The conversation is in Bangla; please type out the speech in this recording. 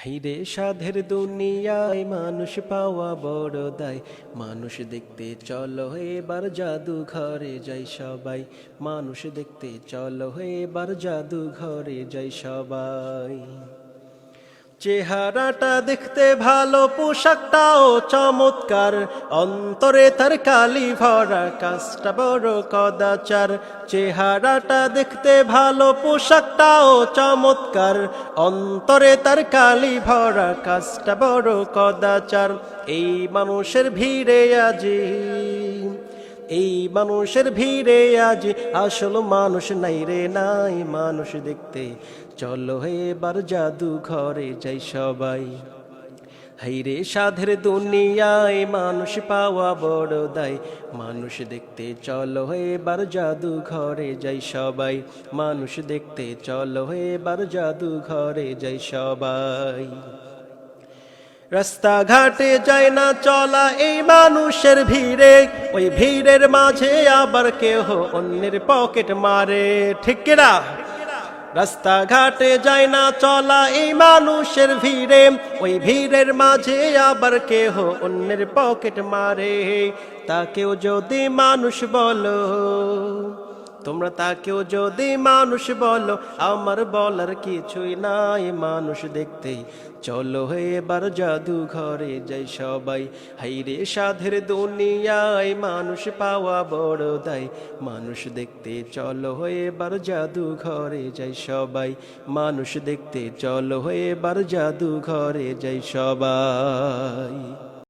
হাইরে সাধের দুনিয়ায় মানুষ পাওয়া বড় দায়। মানুষ দেখতে চলো এবার জাদু ঘরে যাই সবাই। মানুষ দেখতে চলো এবার জাদু ঘরে যাই সবাই। চেহারাটা দেখতে ভালো, পোশাকটাও চমৎকার, অন্তরে তার কালি ভরা, কাজটা বড় কদাচার। চেহারাটা দেখতে ভালো, পোশাকটাও চমৎকার, অন্তরে তার কালি ভরা, কাজটা বড় কদাচার। এই মানুষের ভিড়ে আজি, এই মানুষের ভিড়ে আজ আসল মানুষ নাই রে নাই। মানুষ দেখতে চলো এবার জাদু ঘরে যাই সবাই। হাইরে সাধের দুনিয়ায় মানুষ পাওয়া বড় দায়। মানুষ দেখতে চলো এবার জাদু ঘরে যাই সবাই। মানুষ দেখতে চলো এবার জাদু ঘরে যাই সবাই। রাস্তাঘাটে যায় না চলা এই মানুষের ভিড়ে, ওই ভিড়ের মাঝে আবার কেহ অন্যের পকেট মারে, ঠিক না? রাস্তাঘাটে যায় না চলা এই মানুষের ভিড়ে, ওই ভিড়ের মাঝে আবার কেহ অন্যের পকেট মারে। তাকেও যদি মানুষ বলো, তোমরা তাকেও যদি মানুষ বলো, আমার বলার কিছুই নাই। মানুষ দেখতে চলো এবার জাদু ঘরে যাই সবাই। হাইরে সাধের দুনিয়ায় মানুষ পাওয়া বড় দায়। মানুষ দেখতে চলো এবার জাদু ঘরে যাই সবাই। মানুষ দেখতে চলো এবার জাদু ঘরে যাই সবাই।